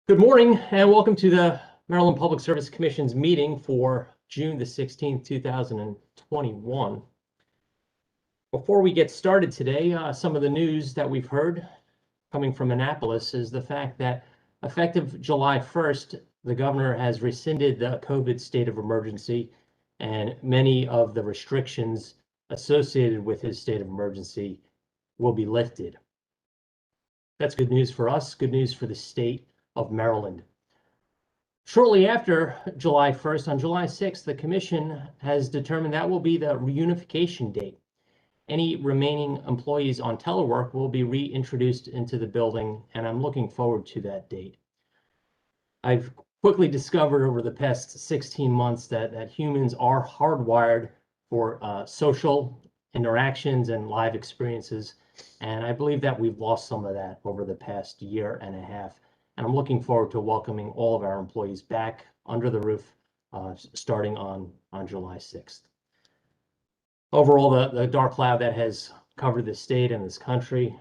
Good morning and welcome to the Maryland Public Service Commission's meeting for June the 16th, 2021. Before we get started today, some of the news that we've heard coming from Annapolis is the fact that effective July 1st, the governor has rescinded the COVID state of emergency and many of the restrictions associated with his state of emergency will be lifted. That's good news for us, good news for the state of Maryland. Shortly after July 1st, on July 6th, the Commission has determined that will be the reunification date. Any remaining employees on telework will be reintroduced into the building, and I'm looking forward to that date. I've quickly discovered over the past 16 months that humans are hardwired for social interactions and live experiences, and I believe that we've lost some of that over the past year and a half. And I'm looking forward to welcoming all of our employees back under the roof starting on July 6th. Overall, the dark cloud that has covered the state and this country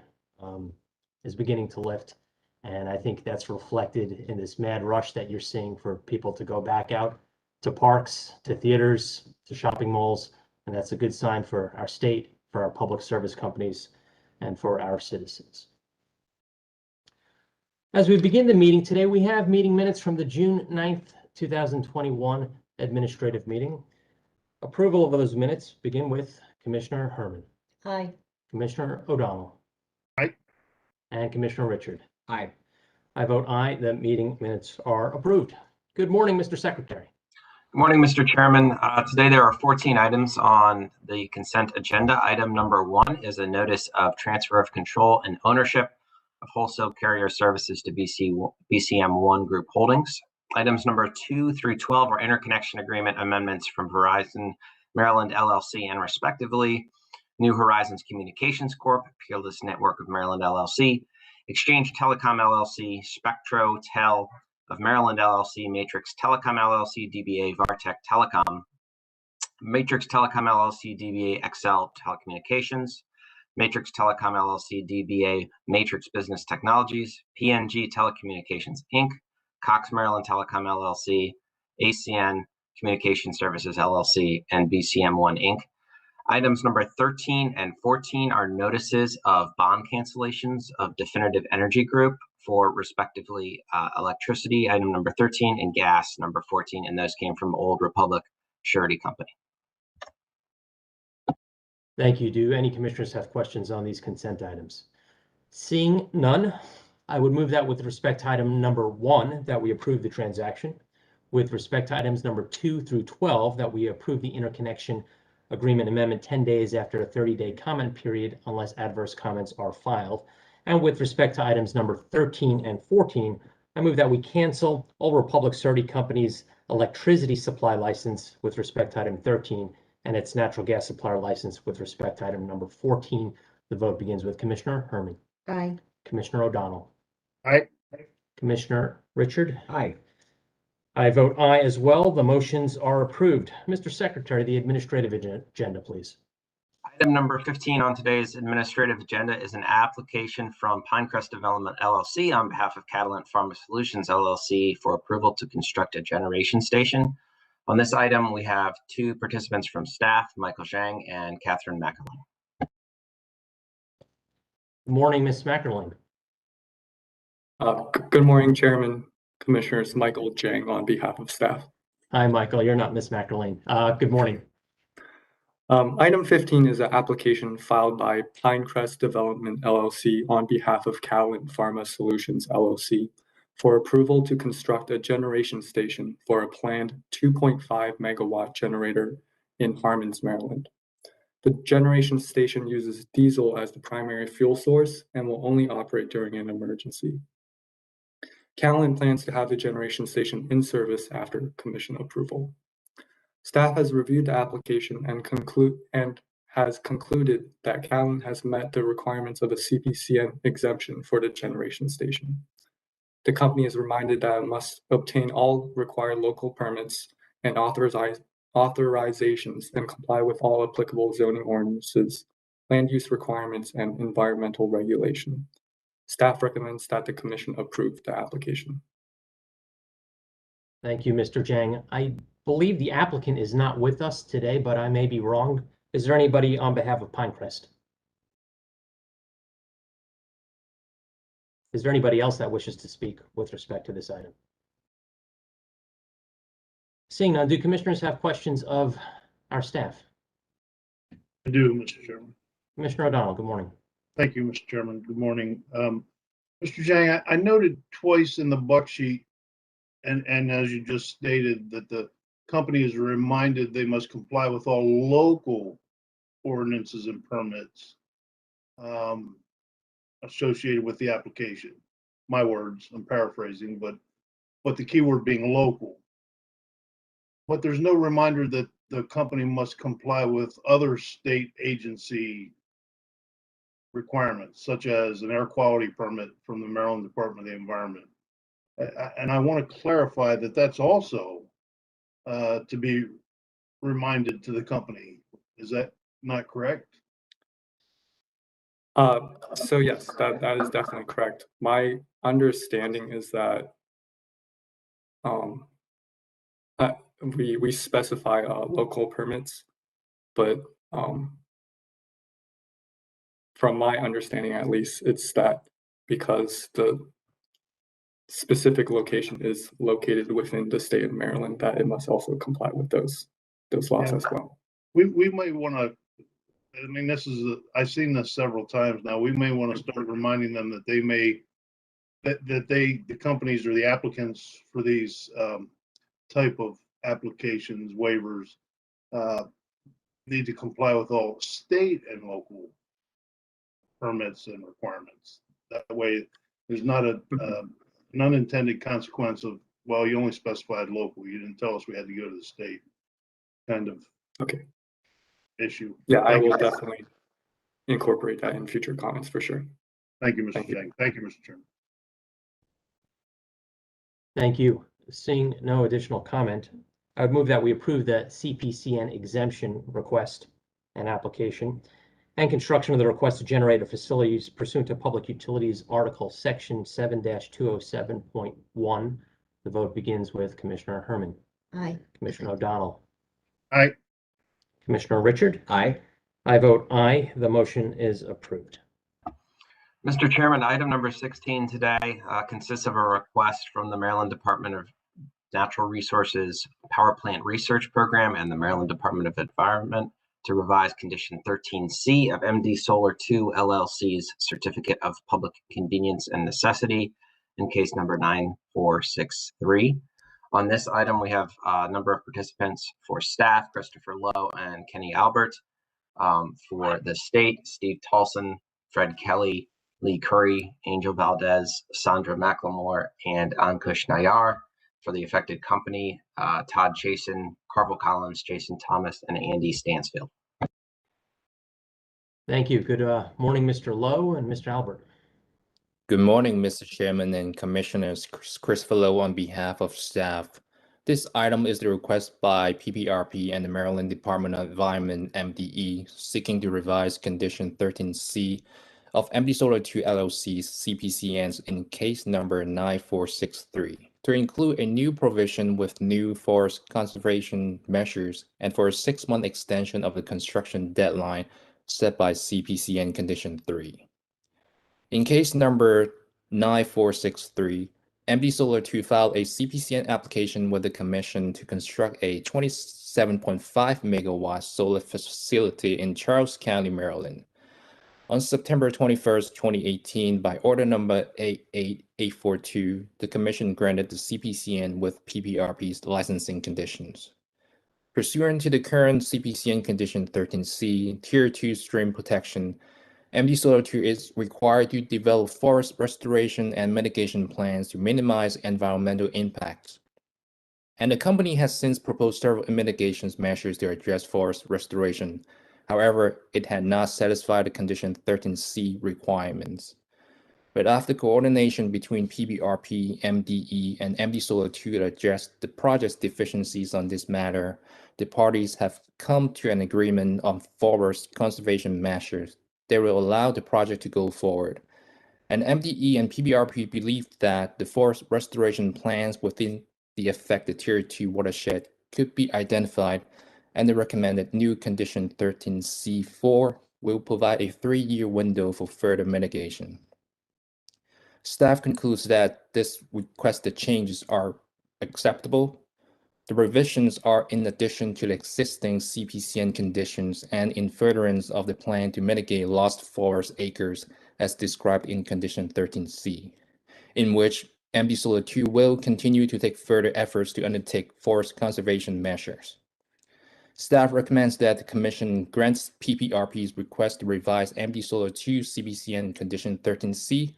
is beginning to lift. And I think that's reflected in this mad rush that you're seeing for people to go back out to parks, to theaters, to shopping malls. And that's a good sign for our state, for our public service companies, and for our citizens. As we begin the meeting today, we have meeting minutes from the June 9th, 2021 administrative meeting. Approval of those minutes begin with Commissioner Herman. Aye. Commissioner O'Donnell. Aye. And Commissioner Richard. Aye. I vote aye. The meeting minutes are approved. Good morning, Mr. Secretary. Good morning, Mr. Chairman. Today there are 14 items on the consent agenda. Item number 1 is a notice of transfer of control and ownership of wholesale carrier services to BCM1 Group Holdings. Items number 2 through 12 are interconnection agreement amendments from Verizon Maryland LLC and respectively, New Horizons Communications Corp., Peerless Network of Maryland LLC, Exchange Telecom LLC, SpectroTel of Maryland LLC, Matrix Telecom LLC, DBA Vartech Telecom, Matrix Telecom LLC, DBA XL Telecommunications, Matrix Telecom LLC, DBA Matrix Business Technologies, PNG Telecommunications Inc., Cox Maryland Telecom LLC, ACN Communication Services LLC, and BCM1 Inc. Items number 13 and 14 are notices of bond cancellations of Definitive Energy Group for respectively electricity, item number 13, and gas, number 14, and those came from Old Republic Surety Company. Thank you. Do any commissioners have questions on these consent items? Seeing none, I would move that with respect to item number 1, that we approve the transaction. With respect to items number 2 through 12, that we approve the interconnection agreement amendment 10 days after a 30-day comment period unless adverse comments are filed. And with respect to items number 13 and 14, I move that we cancel Old Republic Surety Company's electricity supply license with respect to item 13 and its natural gas supplier license with respect to item number 14. The vote begins with Commissioner Herman. Aye. Commissioner O'Donnell. Aye. Commissioner Richard. Aye. I vote aye as well. The motions are approved. Mr. Secretary, the administrative agenda, please. Item number 15 on today's administrative agenda is an application from Pinecrest Development LLC on behalf of Catalent Pharma Solutions LLC for approval to construct a generation station. On this item, we have 2 participants from staff, Michael Zhang and Catherine McElwain. Good morning, Ms. McElwain. Good morning, Chairman, Commissioners. Michael Zhang on behalf of staff. Hi, Michael. You're not Ms. McElwain. Good morning. Item 15 is an application filed by Pinecrest Development LLC on behalf of Catalent Pharma Solutions LLC for approval to construct a generation station for a planned 2.5 megawatt generator in Harmons, Maryland. The generation station uses diesel as the primary fuel source and will only operate during an emergency. Catalent plans to have the generation station in service after commission approval. Staff has reviewed the application and has concluded that Catalent has met the requirements of a CPCN exemption for the generation station. The company is reminded that it must obtain all required local permits and authorizations and comply with all applicable zoning ordinances, land use requirements, and environmental regulation. Staff recommends that the Commission approve the application. Thank you, Mr. Jang. I believe the applicant is not with us today, but I may be wrong. Is there anybody on behalf of Pinecrest? Is there anybody else that wishes to speak with respect to this item? Seeing none, do commissioners have questions of our staff? I do, Mr. Chairman. Commissioner O'Donnell, good morning. Thank you, Mr. Chairman. Good morning. Mr. Jang, I noted twice in the buck sheet, and as you just stated, that the company is reminded they must comply with all local ordinances and permits associated with the application. My words, I'm paraphrasing, but the key word being local. But there's no reminder that the company must comply with other state agency requirements, such as an air quality permit from the Maryland Department of the Environment. And I want to clarify that that's also to be reminded to the company. Is that not correct? So yes, that is definitely correct. My understanding is that we specify local permits, but from my understanding, at least, it's that because the specific location is located within the state of Maryland, that it must also comply with those laws Yeah. as well. We may want to, I mean, I've seen this several times now. We may want to start reminding them that they may, the companies or the applicants for these type of applications, waivers, need to comply with all state and local permits and requirements. That way, there's not an unintended consequence of, well, you only specified local. You didn't tell us we had to go to the state kind of issue. Yeah, I Thank will you. definitely incorporate that in future comments for sure. Thank you, Mr. Thank you. Jang. Thank you, Mr. Chairman. Thank you. Seeing no additional comment, I would move that we approve the CPCN exemption request and application and construction of the requested generator facilities pursuant to Public Utilities Article Section 7-207.1. The vote begins with Commissioner Herman. Aye. Commissioner O'Donnell. Aye. Commissioner Richard. Aye. I vote aye. The motion is approved. Mr. Chairman, item number 16 today consists of a request from the Maryland Department of Natural Resources Power Plant Research Program and the Maryland Department of Environment to revise Condition 13C of MD Solar 2 LLC's Certificate of Public Convenience and Necessity in case number 9463. On this item, we have a number of participants for staff, Christopher Lowe and Kenny Albert. For the state, Steve Tolson, Fred Kelly, Lee Curry, Angel Valdez, Sandra McLemore, and Ankush Nayar. For the affected company, Todd Chasen, Carvel Collins, Jason Thomas, and Andy Stansfield. Thank you. Good morning, Mr. Lowe and Mr. Albert. Good morning, Mr. Chairman and Commissioners. Christopher Lowe on behalf of staff. This item is the request by PPRP and the Maryland Department of Environment, MDE, seeking to revise Condition 13C of MD Solar 2 LLC's CPCNs in case number 9463 to include a new provision with new forest conservation measures and for a 6-month extension of the construction deadline set by CPCN Condition 3. In case number 9463, MD Solar 2 filed a CPCN application with the Commission to construct a 27.5 megawatt solar facility in Charles County, Maryland. On September 21st, 2018, by order number 88842, the Commission granted the CPCN with PPRP's licensing conditions. Pursuant to the current CPCN Condition 13C, Tier 2 stream protection, MD Solar 2 is required to develop forest restoration and mitigation plans to minimize environmental impacts. And the company has since proposed several mitigation measures to address forest restoration. However, it had not satisfied the Condition 13C requirements. But after coordination between PBRP, MDE, and MD Solar 2 to address the project's deficiencies on this matter, the parties have come to an agreement on forest conservation measures that will allow the project to go forward. And MDE and PBRP believe that the forest restoration plans within the affected Tier 2 watershed could be identified, and the recommended new condition 13C4 will provide a 3-year window for further mitigation. Staff concludes that this requested changes are acceptable. The revisions are in addition to the existing CPCN conditions and in furtherance of the plan to mitigate lost forest acres as described in condition 13C, in which MD Solar 2 will continue to take further efforts to undertake forest conservation measures. Staff recommends that the Commission grants PPRP's request to revise MD Solar 2 CPCN condition 13C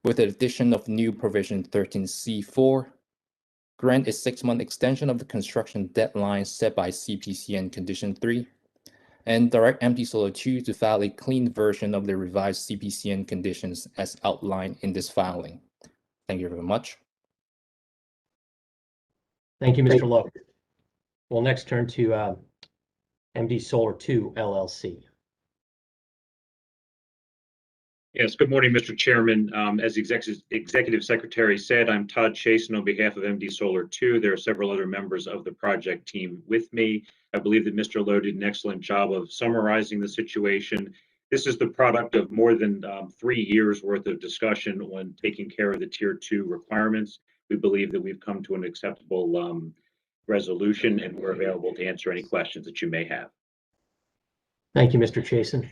with the addition of new provision 13C4, grant a 6-month extension of the construction deadline set by CPCN Condition 3, and direct MD Solar 2 to file a clean version of the revised CPCN conditions as outlined in this filing. Thank you very much. Thank you, Mr. Lowe. We'll next turn to MD Solar 2 LLC. Yes, good morning, Mr. Chairman. As the Executive Secretary said, I'm Todd Chasen on behalf of MD Solar 2. There are several other members of the project team with me. I believe that Mr. Lowe did an excellent job of summarizing the situation. This is the product of more than 3 years worth of discussion on taking care of the Tier 2 requirements. We believe that we've come to an acceptable resolution, and we're available to answer any questions that you may have. Thank you, Mr. Chasen.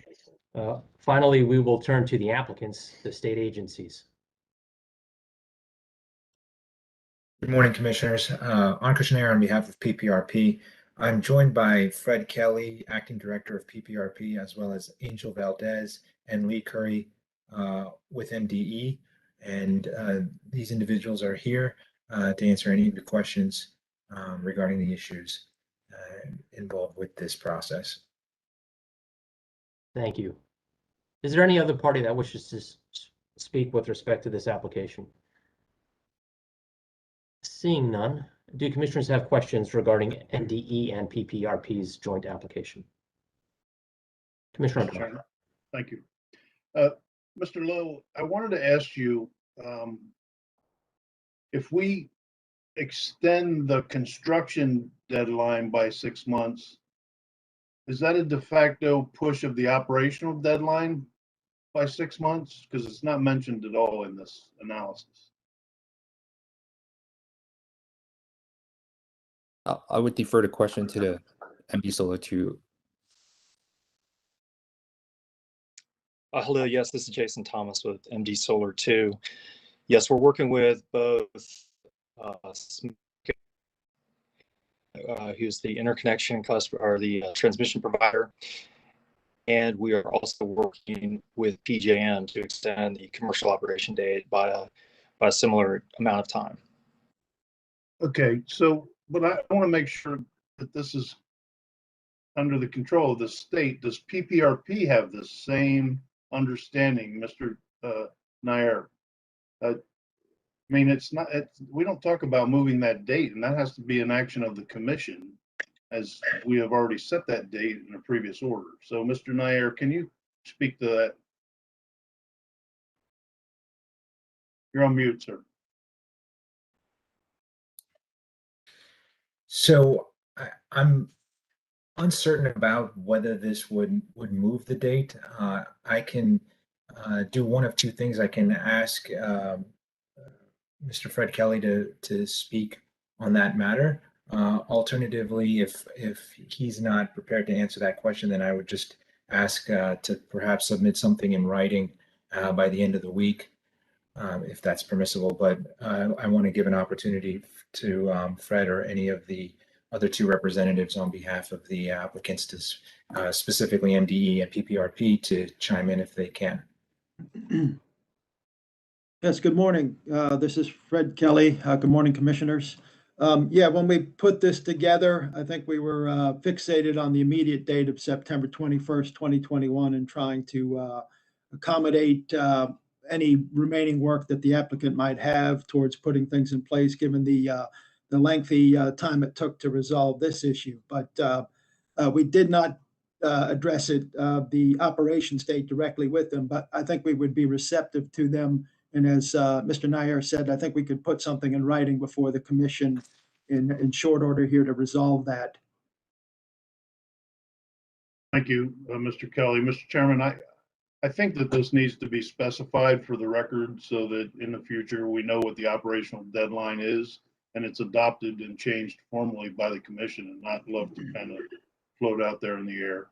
Finally, we will turn to the applicants, the state agencies. Good morning, Commissioners. Ankush Nair on behalf of PPRP. I'm joined by Fred Kelly, Acting Director of PPRP, as well as Angel Valdez and Lee Curry with MDE. And these individuals are here to answer any of the questions regarding the issues involved with this process. Thank you. Is there any other party that wishes to speak with respect to this application? Seeing none, do commissioners have questions regarding MDE and PPRP's joint application? Commissioner O'Connor. Thank you. Mr. Lowe, I wanted to ask you if we extend the construction deadline by 6 months, is that a de facto push of the operational deadline by 6 months? Because it's not mentioned at all in this analysis. I would defer the question to the MD Solar 2. Hello, yes, this is Jason Thomas with MD Solar 2. Yes, we're working with both who's the interconnection customer or the transmission provider, and we are also working with PJM to extend the commercial operation date by a similar amount of time. Okay, so, but I want to make sure that this is under the control of the state. Does PPRP have the same understanding, Mr. Nair? I mean, it's not, we don't talk about moving that date, and that has to be an action of the commission, as we have already set that date in a previous order. So, Mr. Nair, can you speak to that? You're on mute, sir. So I'm uncertain about whether this would move the date. I can do one of two things. I can ask Mr. Fred Kelly to speak on that matter. Alternatively, if he's not prepared to answer that question, then I would just ask to perhaps submit something in writing by the end of the week, if that's permissible. But I want to give an opportunity to Fred or any of the other two representatives on behalf of the applicants, to specifically MDE and PPRP, to chime in if they can. Yes, good morning. This is Fred Kelly. Good morning, commissioners. Yeah, when we put this together, I think we were fixated on the immediate date of September 21st, 2021, and trying to accommodate any remaining work that the applicant might have towards putting things in place, given the lengthy time it took to resolve this issue. But we did not address it, the operations date, directly with them, but I think we would be receptive to them. And as Mr. Nair said, I think we could put something in writing before the commission in short order here to resolve that. Thank you, Mr. Kelly. Mr. Chairman, I think that this needs to be specified for the record so that in the future, we know what the operational deadline is and it's adopted and changed formally by the commission and not left to kind of float out there in the air.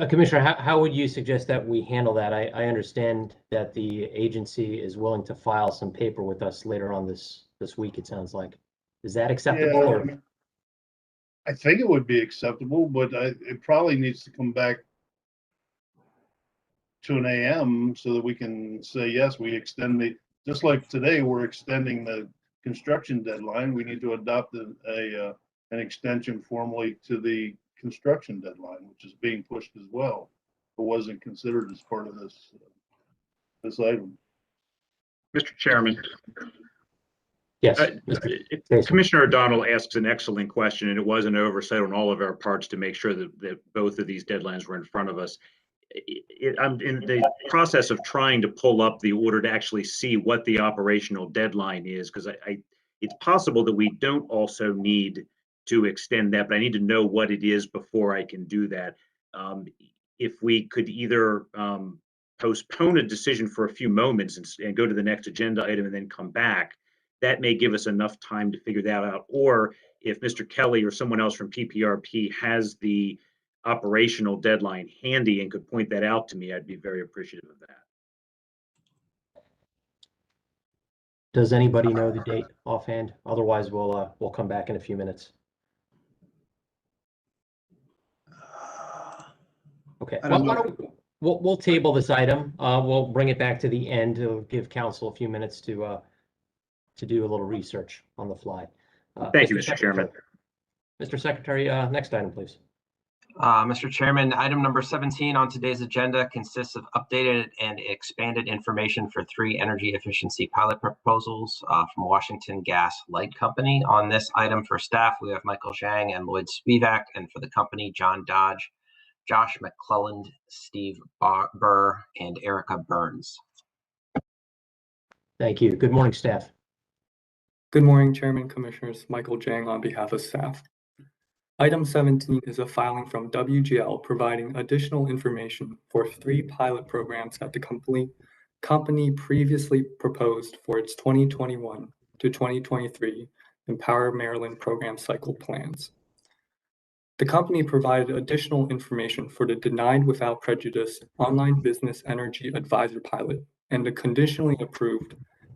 Commissioner, how would you suggest that we handle that? I understand that the agency is willing to file some paper with us later on this week, it sounds like. Is that acceptable? Yeah, Or? I think it would be acceptable, but it probably needs to come back to an AM so that we can say, yes, we extend just like today, we're extending the construction deadline. We need to adopt an extension formally to the construction deadline, which is being pushed as well, but wasn't considered as part of this item. Mr. Chairman. Yes. Commissioner O'Donnell asks an excellent question, and it was an oversight on all of our parts to make sure that both of these deadlines were in front of us. I'm in the process of trying to pull up the order to actually see what the operational deadline is, because it's possible that we don't also need to extend that, but I need to know what it is before I can do that. If we could either postpone a decision for a few moments and go to the next agenda item and then come back, that may give us enough time to figure that out. Or if Mr. Kelly or someone else from PPRP has the operational deadline handy and could point that out to me, I'd be very appreciative of that. Does anybody know the date offhand? Otherwise, we'll come back in a few minutes. Okay. I don't Why know. don't we'll table this item. We'll bring it back to the end. It'll give council a few minutes to do a little research on the fly. Thank you, Mr. Chairman. Mr. Secretary, next item, please. Mr. Chairman, item number 17 on today's agenda consists of updated and expanded information for 3 energy efficiency pilot proposals from Washington Gas Light Company. On this item for staff, we have Michael Zhang and Lloyd Spivak, and for the company, John Dodge, Josh McClelland, Steve Burr, and Erica Burns. Thank you. Good morning, staff. Good morning, Chairman, Commissioners. Michael Zhang on behalf of staff. Item 17 is a filing from WGL providing additional information for 3 pilot programs that the company previously proposed for its 2021 to 2023 Empower Maryland program cycle plans. The company provided additional information for the Denied Without Prejudice Online Business Energy Advisor pilot and the conditionally approved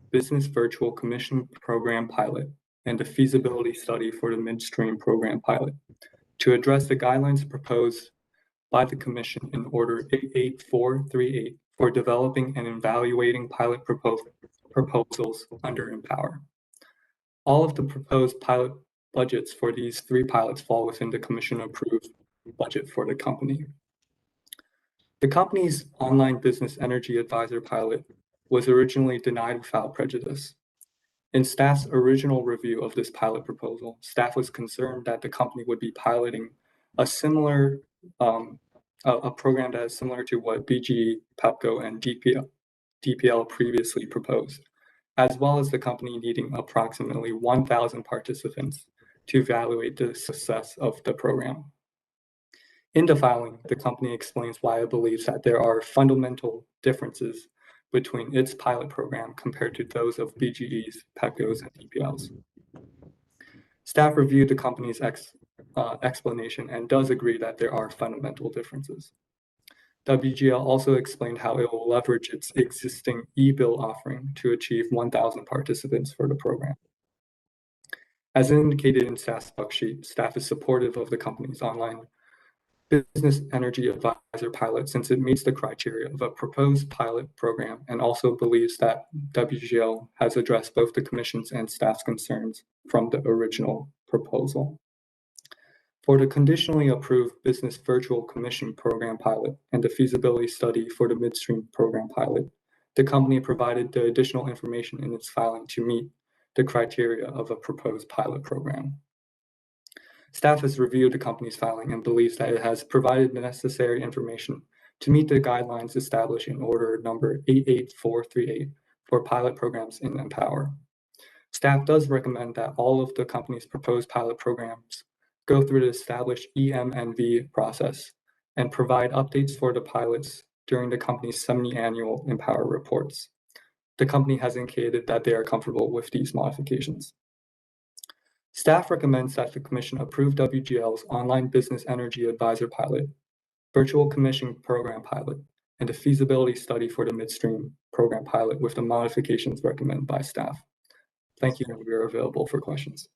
Business Virtual Commission Program pilot and the feasibility study for the Midstream Program pilot to address the guidelines proposed by the Commission in Order 88438 for developing and evaluating pilot proposals under Empower. All of the proposed pilot budgets for these 3 pilots fall within the Commission-approved budget for the company. The company's Online Business Energy Advisor pilot was originally denied without prejudice. In staff's original review of this pilot proposal, staff was concerned that the company would be piloting a similar a program that is similar to what BGE, PEPCO, and DPL previously proposed, as well as the company needing approximately 1,000 participants to evaluate the success of the program. In the filing, the company explains why it believes that there are fundamental differences between its pilot program compared to those of BGE's, PEPCO's, and DPL's. Staff reviewed the company's explanation and does agree that there are fundamental differences. WGL also explained how it will leverage its existing e-bill offering to achieve 1,000 participants for the program. As indicated in staff's sheet, staff is supportive of the company's Online Business Energy Advisor pilot since it meets the criteria of a proposed pilot program and also believes that WGL has addressed both the Commission's and staff's concerns from the original proposal. For the conditionally approved Business Virtual Commission Program pilot and the feasibility study for the Midstream Program pilot, the company provided the additional information in its filing to meet the criteria of a proposed pilot program. Staff has reviewed the company's filing and believes that it has provided the necessary information to meet the guidelines established in Order Number 88438 for pilot programs in Empower. Staff does recommend that all of the company's proposed pilot programs go through the established EMNV process and provide updates for the pilots during the company's semi-annual Empower reports. The company has indicated that they are comfortable with these modifications. Staff recommends that the Commission approve WGL's Online Business Energy Advisor pilot, Virtual Commission Program pilot, and the feasibility study for the Midstream Program pilot with the modifications recommended by staff. Thank you, and we are available for questions.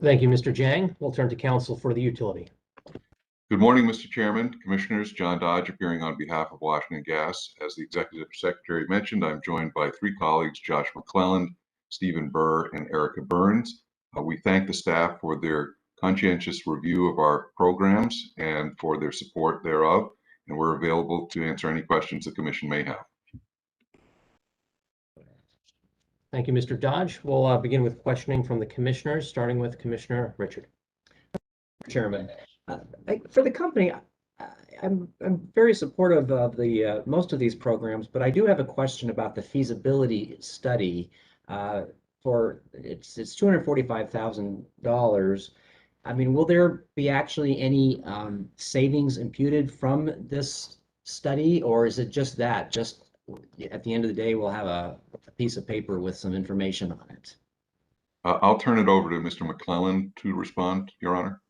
Thank you, Mr. Jang. We'll turn to counsel for the utility. Good morning, Mr. Chairman, Commissioners. John Dodge appearing on behalf of Washington Gas. As the Executive Secretary mentioned, I'm joined by three colleagues, Josh McClelland, Stephen Burr, and Erica Burns. We thank the staff for their conscientious review of our programs and for their support thereof, and we're available to answer any questions the Commission may have. Thank you, Mr. Dodge. We'll begin with questioning from the commissioners, starting with Commissioner Richard. Chairman, for the company, I'm very supportive of the most of these programs, but I do have a question about the feasibility study. For it's $245,000. I mean, will there be actually any savings imputed from this study, or is it just that? Just at the end of the day, we'll have a piece of paper with some information on it. I'll turn it over to Mr. McClelland to respond, Your Honor.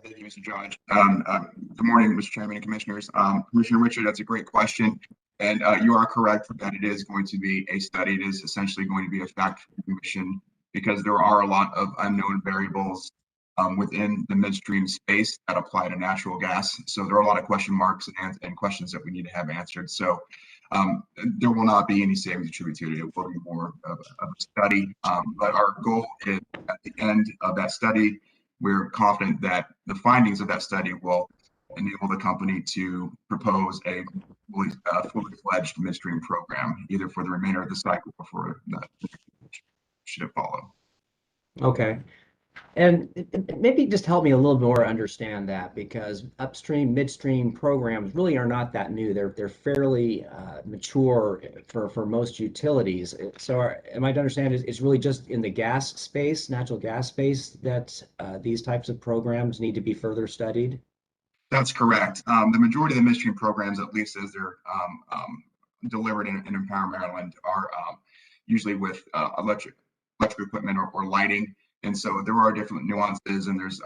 Thank you, Mr. Judge. Good morning, Mr. Chairman and Commissioners. Commissioner Richard, that's a great question. And you are correct that it is going to be a study. It is essentially going to be a fact commission because there are a lot of unknown variables within the midstream space that apply to natural gas. So there are a lot of question marks and questions that we need to have answered. So there will not be any savings attributed. It will be more of a study. But our goal is at the end of that study, we're confident that the findings of that study will enable the company to propose a fully fledged midstream program, either for the remainder of the cycle or for the should it follow. Okay. And maybe just help me a little more understand that, because upstream, midstream programs really are not that new. They're fairly mature for most utilities. So am I to understand it's really just in the gas space, natural gas space, that these types of programs need to be further studied? That's correct. The majority of the midstream programs, at least as they're delivered in Empower, Maryland, are usually with electric equipment or lighting. And so there are different nuances, and there's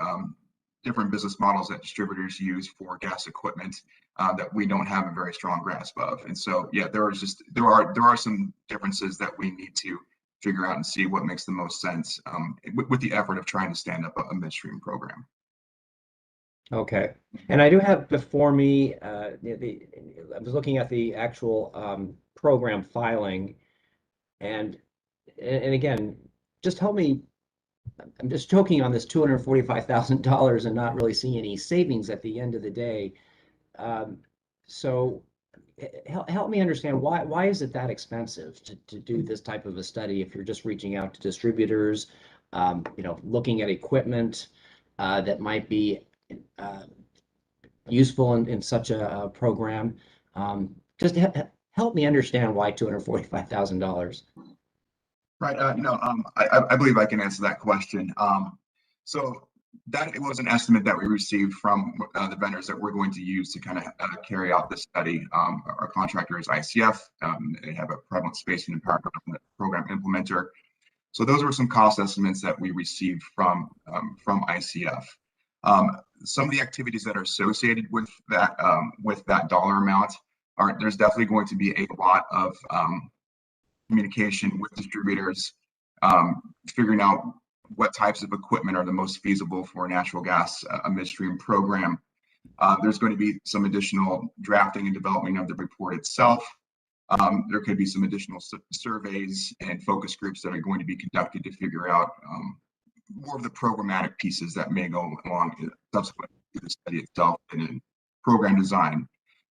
different business models that distributors use for gas equipment that we don't have a very strong grasp of. And so, yeah, there are some differences that we need to figure out and see what makes the most sense with the effort of trying to stand up a midstream program. Okay, and I do have before me, I was looking at the actual program filing, and again, just help me. I'm just choking on this $245,000 and not really seeing any savings at the end of the day. So help me understand why is it that expensive to do this type of a study if you're just reaching out to distributors, looking at equipment that might be useful in such a program. Just help me understand why $245,000. Right. I believe I can answer that question. So that it was an estimate that we received from the vendors that we're going to use to kind of carry out this study. Our contractor is ICF. They have a prevalent space and empowerment program implementer. So those were some cost estimates that we received from ICF. Some of the activities that are associated with that dollar amount there's definitely going to be a lot of communication with distributors, figuring out what types of equipment are the most feasible for a natural gas midstream program. There's going to be some additional drafting and development of the report itself. There could be some additional surveys and focus groups that are going to be conducted to figure out more of the programmatic pieces that may go along subsequent to the study itself and in program design.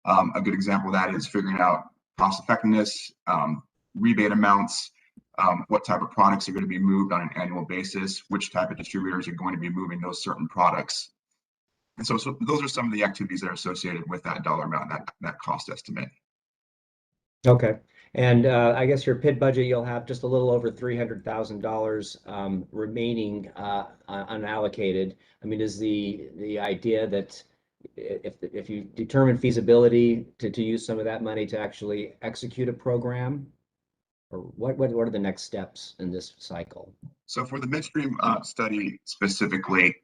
A good example of that is figuring out cost effectiveness, rebate amounts, what type of products are going to be moved on an annual basis, which type of distributors are going to be moving those certain products. And so those are some of the activities that are associated with that dollar amount, that cost estimate. Okay. And I guess your PID budget, you'll have just a little over $300,000 remaining unallocated. I mean, is the idea that if you determine feasibility to use some of that money to actually execute a program, or what are the next steps in this cycle? So for the midstream study specifically,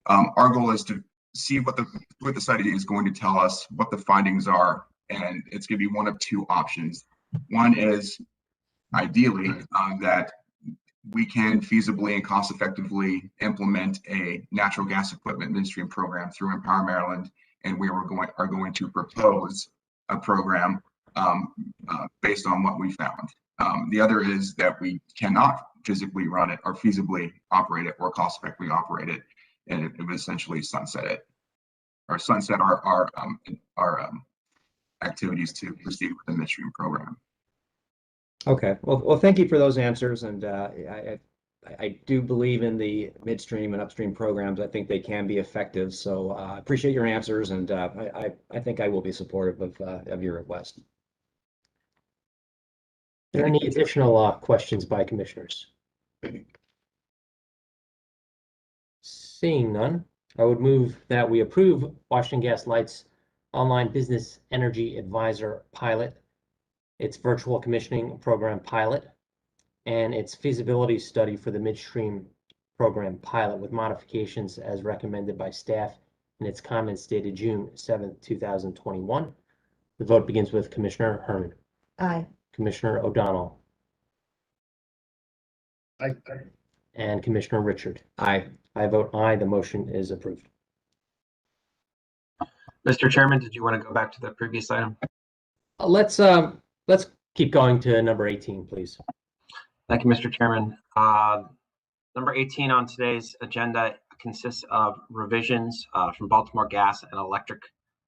our goal is to see what the study is going to tell us, what the findings are, and it's going to be one of two options. One is ideally that we can feasibly and cost effectively implement a natural gas equipment midstream program through Empower Maryland, and we are going to propose a program based on what we found. The other is that we cannot physically run it or feasibly operate it or cost effectively operate it, and it would essentially sunset it or sunset our activities to proceed with the midstream program. Okay. Well, thank you for those answers. And I do believe in the midstream and upstream programs. I think they can be effective. So I appreciate your answers, and I think I will be supportive of your request. Are there any additional questions by commissioners? Seeing none, I would move that we approve Washington Gas Light's online business energy advisor pilot, its virtual commissioning program pilot, and its feasibility study for the midstream program pilot with modifications as recommended by staff in its comments dated June 7th, 2021. The vote begins with Commissioner Herman. Aye. Commissioner O'Donnell. Aye. And Commissioner Richard. Aye. I vote aye. The motion is approved. Mr. Chairman, did you want to go back to the previous item? Let's keep going to number 18, please. Thank you, Mr. Chairman. Number 18 on today's agenda consists of revisions from Baltimore Gas and Electric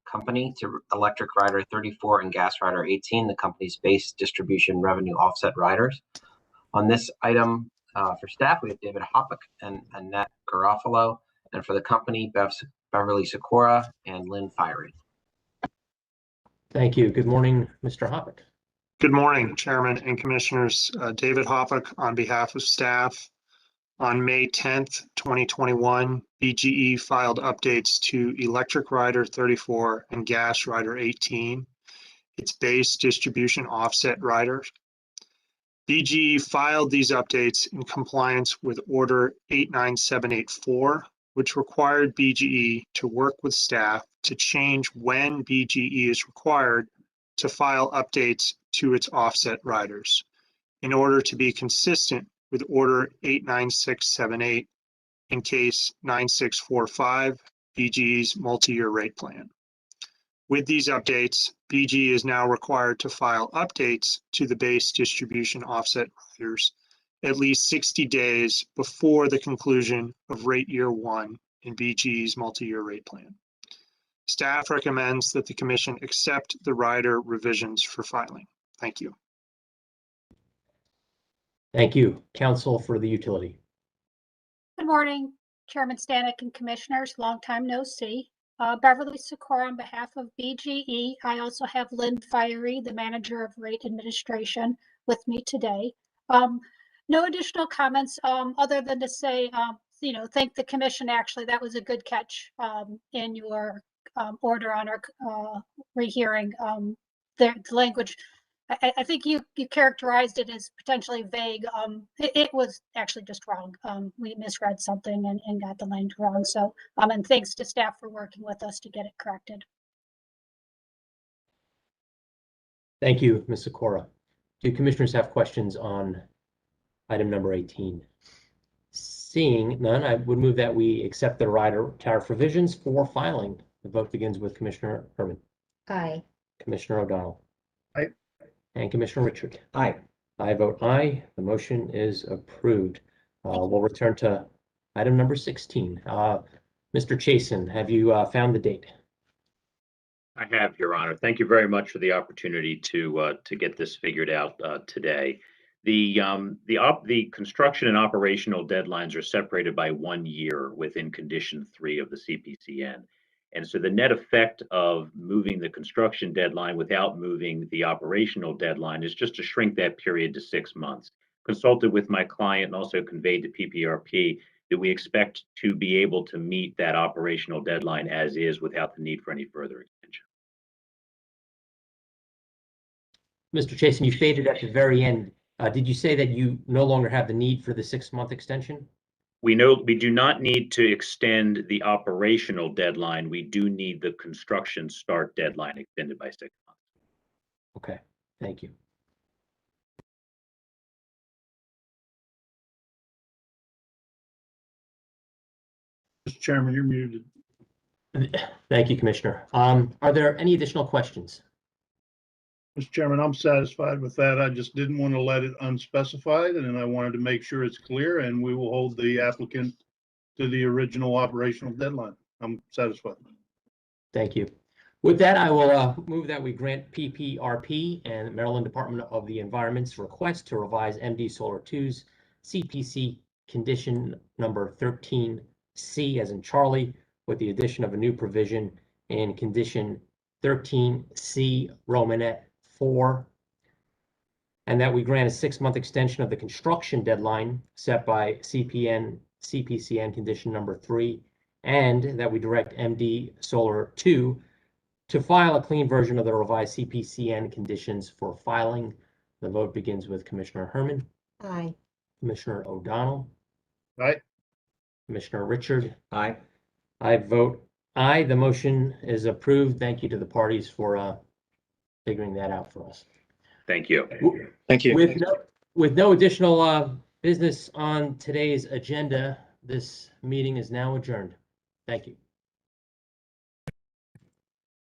Company to Electric Rider 34 and Gas Rider 18, the company's base distribution revenue offset riders. On this item for staff, we have David Hoppick and Annette Garofalo, and for the company, Beverly Sikora and Lynn Fiery. Thank you. Good morning, Mr. Hoppick. Good morning, Chairman and Commissioners. David Hoppick on behalf of staff. On May 10th, 2021, BGE filed updates to Electric Rider 34 and Gas Rider 18, its base distribution offset riders. BGE filed these updates in compliance with Order 89784, which required BGE to work with staff to change when BGE is required to file updates to its offset riders in order to be consistent with Order 89678 in case 9645, BGE's multi-year rate plan. With these updates, BGE is now required to file updates to the base distribution offset riders at least 60 days before the conclusion of rate year 1 in BGE's multi-year rate plan. Staff recommends that the Commission accept the rider revisions for filing. Thank you. Thank you. Counsel for the utility. Good morning, Chairman Stanek and Commissioners. Long time no see. Beverly Sikora on behalf of BGE. I also have Lynn Fiery, the Manager of Rate Administration, with me today. No additional comments other than to say, thank the Commission. Actually, that was a good catch in your order on our rehearing. The language, I think you characterized it as potentially vague. It was actually just wrong. We misread something and got the language wrong. So, and thanks to staff for working with us to get it corrected. Thank you, Ms. Sikora. Do commissioners have questions on item number 18? Seeing none, I would move that we accept the rider tariff revisions for filing. The vote begins with Commissioner Herman. Aye. Commissioner O'Donnell. Aye. And Commissioner Richard. Aye. I vote aye. The motion is approved. We'll return to item number 16. Mr. Chasen, have you found the date? I have, Your Honor. Thank you very much for the opportunity to get this figured out today. The construction and operational deadlines are separated by 1 year within condition 3 of the CPCN. And so the net effect of moving the construction deadline without moving the operational deadline is just to shrink that period to 6 months. Consulted with my client and also conveyed to PPRP that we expect to be able to meet that operational deadline as is without the need for any further extension. Mr. Chason, you faded at the very end. Did you say that you no longer have the need for the 6-month extension? We know we do not need to extend the operational deadline. We do need the construction start deadline extended by 6 months. Okay, thank you. Mr. Chairman, you're muted. Thank you, Commissioner. Are there any additional questions? Mr. Chairman, I'm satisfied with that. I just didn't want to let it unspecified, and I wanted to make sure it's clear, and we will hold the applicant to the original operational deadline. I'm satisfied. Thank you. With that, I will move that we grant PPRP and Maryland Department of the Environment's request to revise MD Solar 2's CPC condition number 13C as in Charlie, with the addition of a new provision in condition 13C Romanet 4, and that we grant a 6-month extension of the construction deadline set by CPCN condition number 3, and that we direct MD Solar 2 to file a clean version of the revised CPCN conditions for filing. The vote begins with Commissioner Herman, Aye. Commissioner O'Donnell, Right? Commissioner Richard. Aye. I vote aye. The motion is approved. Thank you to the parties for figuring that out for us. Thank you. Thank you. With no additional business on today's agenda, this meeting is now adjourned. Thank you.